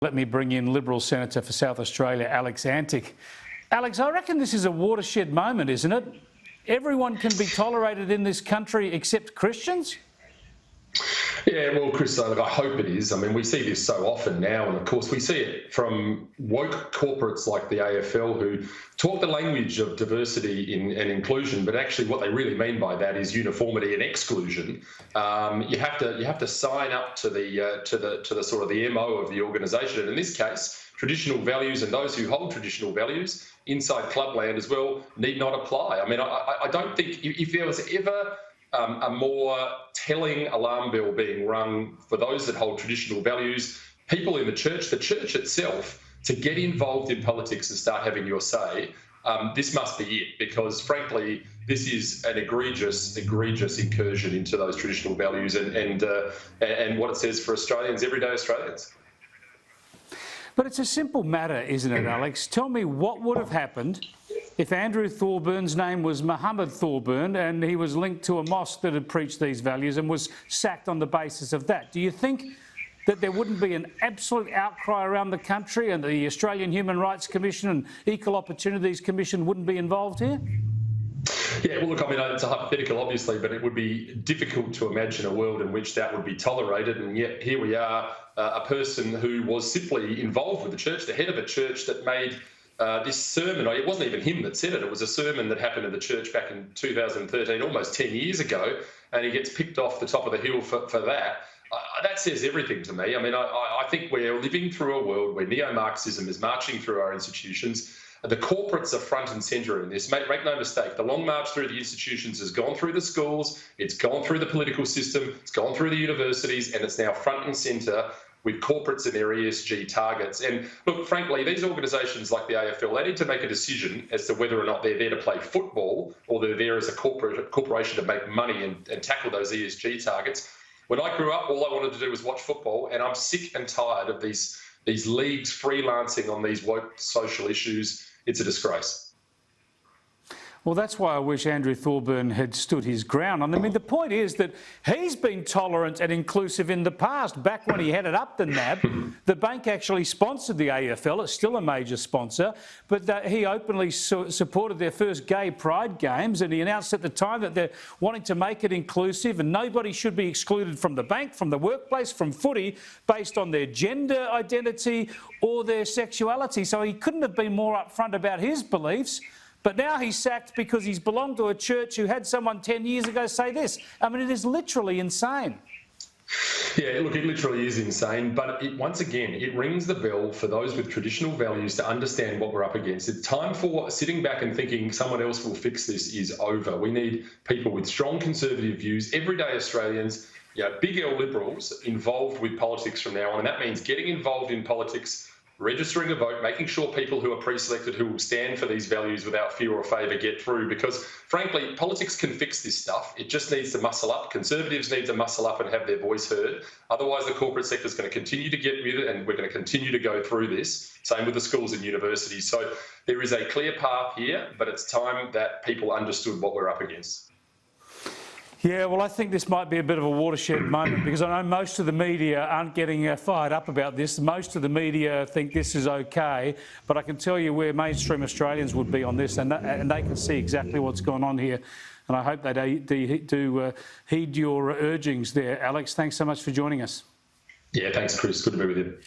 Let me bring in Liberal Senator for South Australia, Alex Antic. Alex, I reckon this is a watershed moment, isn't it? Everyone can be tolerated in this country except Christians? Yeah, well, Chris, look, I hope it is. I mean, we see this so often now, and of course we see it from woke corporates like the AFL who talk the language of diversity and inclusion, but actually what they really mean by that is uniformity and exclusion. You have to sign up to the sort of the MO of the organisation, and in this case, traditional values and those who hold traditional values inside clubland as well need not apply. I mean, I don't think if there was ever a more telling alarm bell being rung for those that hold traditional values, people in the church itself, to get involved in politics and start having your say, this must be it, because frankly, this is an egregious incursion into those traditional values and what it says for Australians, everyday Australians. But it's a simple matter, isn't it, Alex? Tell me what would have happened if Andrew Thorburn's name was Mohammed Thorburn and he was linked to a mosque that had preached these values and was sacked on the basis of that. Do you think that there wouldn't be an absolute outcry around the country and the Australian Human Rights Commission and Equal Opportunities Commission wouldn't be involved here? Yeah, well, look, I mean, it's a hypothetical, obviously, but it would be difficult to imagine a world in which that would be tolerated. And yet here we are, a person who was simply involved with the church, the head of a church that made this sermon. It wasn't even him that said it. It was a sermon that happened in the church back in 2013, almost 10 years ago, and he gets picked off the top of the hill for that. That says everything to me. I mean, I think we're living through a world where neo-Marxism is marching through our institutions. The corporates are front and centre in this. Make no mistake, the long march through the institutions has gone through the schools, it's gone through the political system, it's gone through the universities, and it's now front and centre with corporates and their ESG targets. And look, frankly, these organisations like the AFL, they need to make a decision as to whether or not they're there to play football or they're there as a corporation to make money and tackle those ESG targets. When I grew up, all I wanted to do was watch football, and I'm sick and tired of these leagues freelancing on these woke social issues. It's a disgrace. Well, that's why I wish Andrew Thorburn had stood his ground. I mean, the point is that he's been tolerant and inclusive in the past. Back when he headed up the NAB, the bank actually sponsored the AFL. It's still a major sponsor, but he openly supported their first gay pride games, and he announced at the time that they're wanting to make it inclusive and nobody should be excluded from the bank, from the workplace, from footy, based on their gender identity or their sexuality. So he couldn't have been more upfront about his beliefs. But now he's sacked because he's belonged to a church who had someone 10 years ago say this. I mean, it is literally insane. Yeah, look, it literally is insane. But once again, it rings the bell for those with traditional values to understand what we're up against. It's time for sitting back and thinking someone else will fix this is over. We need people with strong conservative views, everyday Australians, big L liberals involved with politics from now on. And that means getting involved in politics, registering a vote, making sure people who are pre-selected who will stand for these values without fear or favour get through, because frankly, politics can fix this stuff. It just needs to muscle up. Conservatives need to muscle up and have their voice heard. Otherwise, the corporate sector is going to continue to get with it, and we're going to continue to go through this. Same with the schools and universities. So there is a clear path here, but it's time that people understood what we're up against. Yeah, well, I think this might be a bit of a watershed moment, because I know most of the media aren't getting fired up about this. Most of the media think this is okay, but I can tell you where mainstream Australians would be on this, and they can see exactly what's going on here. And I hope they do heed your urgings there. Alex, thanks so much for joining us. Yeah, thanks, Chris. Good to be with you.